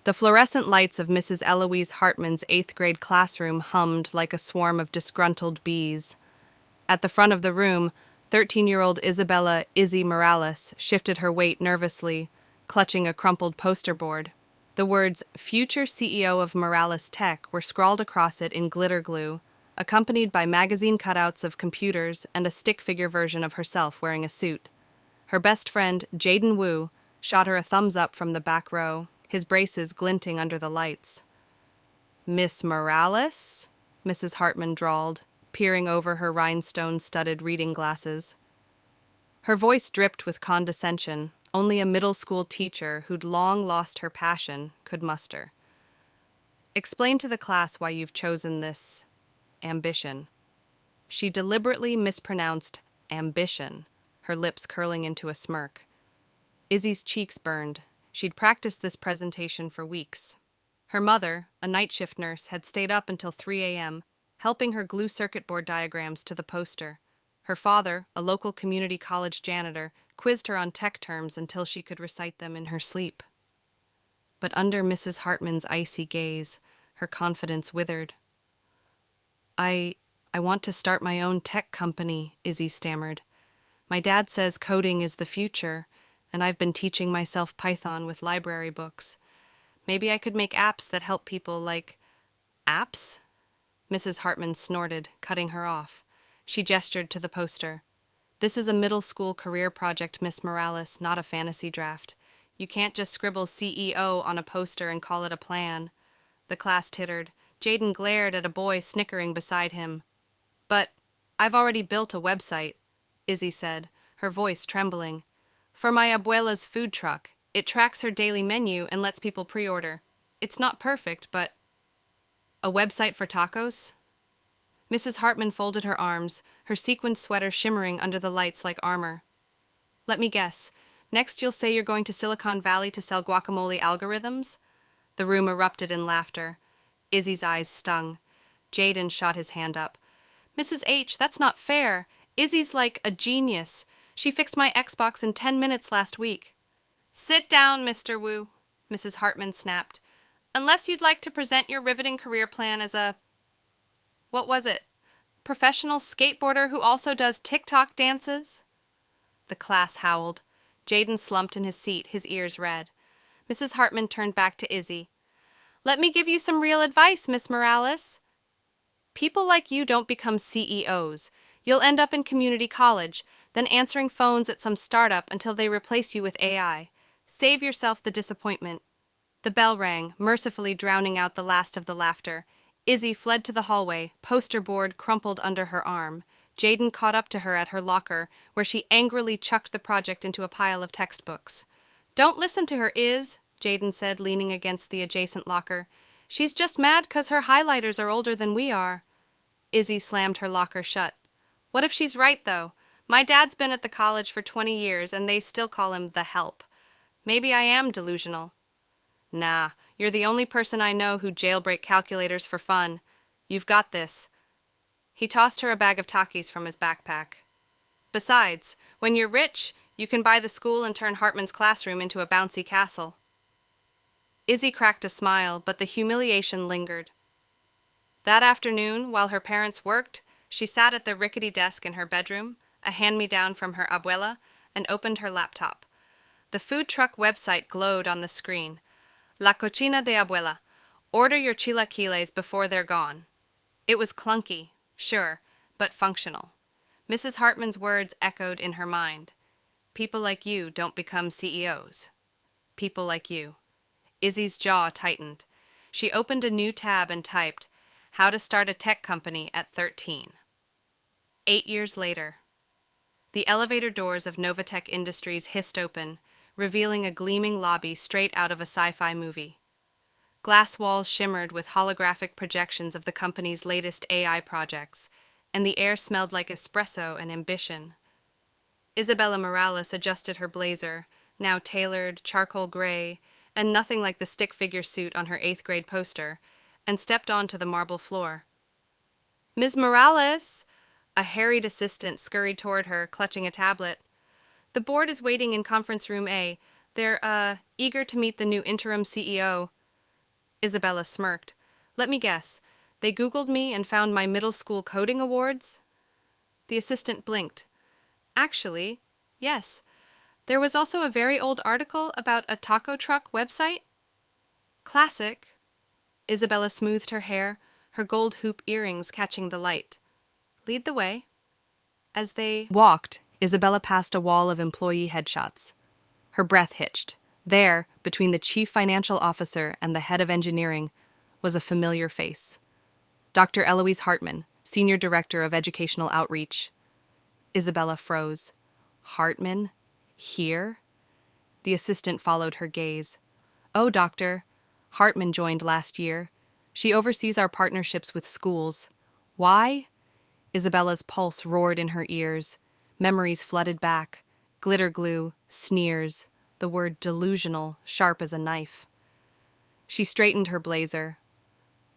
The fluorescent lights of Mrs. Eloise Hartman's eighth-grade classroom hummed like a swarm of disgruntled bees. At the front of the room, 13-year-old Isabella "Izzy" Morales shifted her weight nervously, clutching a crumpled poster board. The words "Future CEO of Morales Tech" were scrawled across it in glitter glue, accompanied by magazine cutouts of computers and a stick figure version of herself wearing a suit. Her best friend, Jaden Wu, shot her a thumbs up from the back row, his braces glinting under the lights. "Miss Morales?" Mrs. Hartman drawled, peering over her rhinestone-studded reading glasses. Her voice dripped with condescension only a middle school teacher who'd long lost her passion could muster. "Explain to the class why you've chosen this ambition." She deliberately mispronounced ambition, her lips curling into a smirk. Izzy's cheeks burned. She'd practiced this presentation for weeks. Her mother, a night shift nurse, had stayed up until 3 a.m., helping her glue circuit board diagrams to the poster. Her father, a local community college janitor, quizzed her on tech terms until she could recite them in her sleep. But under Mrs. Hartman's icy gaze, her confidence withered. I want to start my own tech company," Izzy stammered. "My dad says coding is the future, and I've been teaching myself Python with library books. Maybe I could make apps that help people like—" "Apps?" Mrs. Hartman snorted, cutting her off. She gestured to the poster. "This is a middle school career project, Miss Morales, not a fantasy draft. You can't just scribble CEO on a poster and call it a plan." The class tittered. Jaden glared at a boy snickering beside him. "But I've already built a website," Izzy said, her voice trembling. "For my abuela's food truck. It tracks her daily menu and lets people pre-order. It's not perfect, but—" "A website for tacos?" Mrs. Hartman folded her arms, her sequined sweater shimmering under the lights like armor. "Let me guess. Next you'll say you're going to Silicon Valley to sell guacamole algorithms?" The room erupted in laughter. Izzy's eyes stung. Jaden shot his hand up. "Mrs. H., that's not fair. Izzy's like a genius. She fixed my Xbox in 10 minutes last week." "Sit down, Mr. Wu," Mrs. Hartman snapped. "Unless you'd like to present your riveting career plan as a— what was it? Professional skateboarder who also does TikTok dances?" The class howled. Jaden slumped in his seat, his ears red. Mrs. Hartman turned back to Izzy. "Let me give you some real advice, Miss Morales. People like you don't become CEOs. You'll end up in community college, then answering phones at some startup until they replace you with AI. Save yourself the disappointment." The bell rang, mercifully drowning out the last of the laughter. Izzy fled to the hallway, poster board crumpled under her arm. Jaden caught up to her at her locker, where she angrily chucked the project into a pile of textbooks. "Don't listen to her, Jaden said, leaning against the adjacent locker. "She's just mad 'cause her highlighters are older than we are." Izzy slammed her locker shut. "What if she's right, though? My dad's been at the college for 20 years, and they still call him the help. Maybe I am delusional." "Nah, you're the only person I know who'd jailbreak calculators for fun. You've got this." He tossed her a bag of Takis from his backpack. "Besides, when you're rich, you can buy the school and turn Hartman's classroom into a bouncy castle." Izzy cracked a smile, but the humiliation lingered. That afternoon, while her parents worked, she sat at the rickety desk in her bedroom, a hand-me-down from her abuela, and opened her laptop. The food truck website glowed on the screen. "La cocina de abuela. Order your chilaquiles before they're gone." It was clunky, sure, but functional. Mrs. Hartman's words echoed in her mind. "People like you don't become CEOs. People like you." Izzy's jaw tightened. She opened a new tab and typed, "How to start a tech company at 13." 8 years later. The elevator doors of NovaTech Industries hissed open, revealing a gleaming lobby straight out of a sci-fi movie. Glass walls shimmered with holographic projections of the company's latest AI projects, and the air smelled like espresso and ambition. Isabella Morales adjusted her blazer, now tailored, charcoal gray, and nothing like the stick figure suit on her 8th grade poster, and stepped onto the marble floor. "Ms. Morales!" A harried assistant scurried toward her, clutching a tablet. "The board is waiting in conference room A. They're, eager to meet the new interim CEO." Isabella smirked. Let me guess. They Googled me and found my middle school coding awards? The assistant blinked. Actually, yes. There was also a very old article about a taco truck website. Classic. Isabella smoothed her hair, her gold hoop earrings catching the light. Lead the way. As they walked, Isabella passed a wall of employee headshots. Her breath hitched. There, between the chief financial officer and the head of engineering, was a familiar face. Dr. Eloise Hartman, Senior Director of Educational Outreach. Isabella froze. Hartman? Here? The assistant followed her gaze. Oh, doctor. Hartman joined last year. She oversees our partnerships with schools. Why? Isabella's pulse roared in her ears. Memories flooded back. Glitter glue, sneers, the word delusional, sharp as a knife. She straightened her blazer.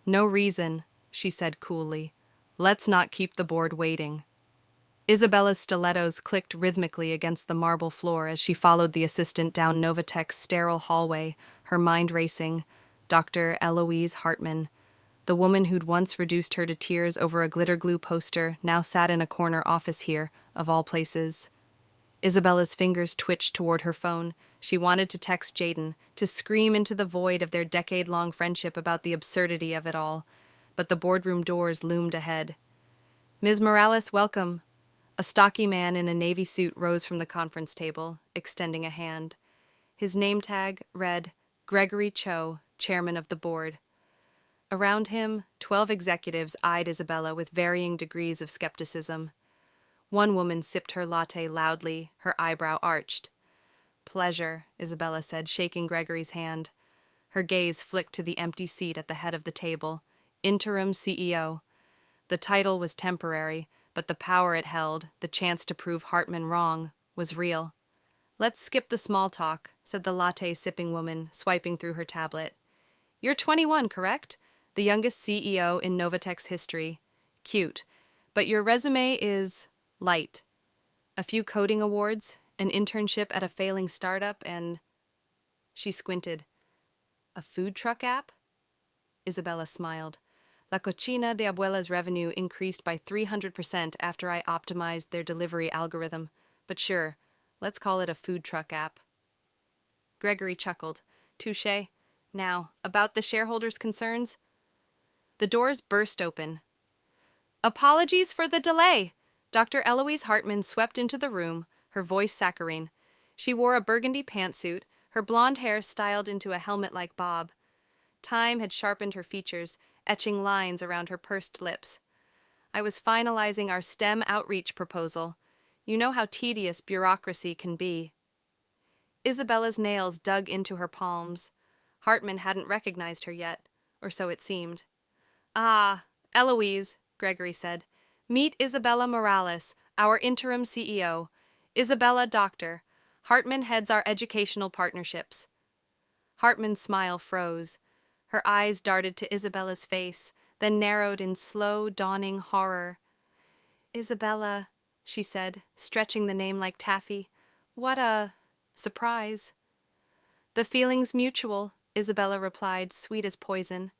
No reason, she said coolly. Let's not keep the board waiting. Isabella's stilettos clicked rhythmically against the marble floor as she followed the assistant down NovaTech's sterile hallway, her mind racing. Dr. Eloise Hartman, the woman who'd once reduced her to tears over a glitter glue poster, now sat in a corner office here, of all places. Isabella's fingers twitched toward her phone. She wanted to text Jaden, to scream into the void of their decade-long friendship about the absurdity of it all. But the boardroom doors loomed ahead. Ms. Morales, welcome. A stocky man in a navy suit rose from the conference table, extending a hand. His name tag read, Gregory Cho, chairman of the board. Around him, 12 executives eyed Isabella with varying degrees of skepticism. One woman sipped her latte loudly, her eyebrow arched. Pleasure, Isabella said, shaking Gregory's hand. Her gaze flicked to the empty seat at the head of the table. Interim CEO. The title was temporary, but the power it held, the chance to prove Hartman wrong, was real. Let's skip the small talk, said the latte-sipping woman, swiping through her tablet. You're 21, correct? The youngest CEO in NovaTech's history. Cute. But your resume is light. A few coding awards, an internship at a failing startup, and... She squinted. A food truck app? Isabella smiled. La Cocina de Abuela's revenue increased by 300% after I optimized their delivery algorithm. But sure, let's call it a food truck app. Gregory chuckled. Touché. Now, about the shareholders' concerns? The doors burst open. Apologies for the delay. Dr. Eloise Hartman swept into the room, her voice saccharine. She wore a burgundy pantsuit, her blonde hair styled into a helmet-like bob. Time had sharpened her features, etching lines around her pursed lips. I was finalizing our STEM outreach proposal. You know how tedious bureaucracy can be. Isabella's nails dug into her palms. Hartman hadn't recognized her yet, or so it seemed. Ah, Eloise, Gregory said. Meet Isabella Morales, our interim CEO. Isabella, doctor. Hartman heads our educational partnerships. Hartman's smile froze. Her eyes darted to Isabella's face, then narrowed in slow, dawning horror. Isabella, she said, stretching the name like taffy. What a... surprise. The feeling's mutual, Isabella replied, sweet as poison.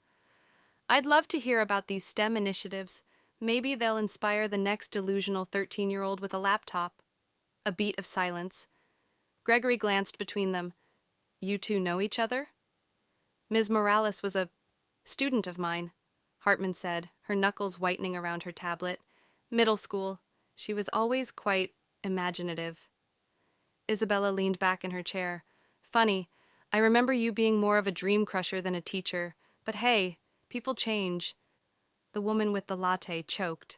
I'd love to hear about these STEM initiatives. Maybe they'll inspire the next delusional 13-year-old with a laptop. A beat of silence. Gregory glanced between them. You two know each other? Ms. Morales was a student of mine, Hartman said, her knuckles whitening around her tablet. Middle school. She was always quite imaginative. Isabella leaned back in her chair. Funny, I remember you being more of a dream crusher than a teacher. But hey, people change. The woman with the latte choked.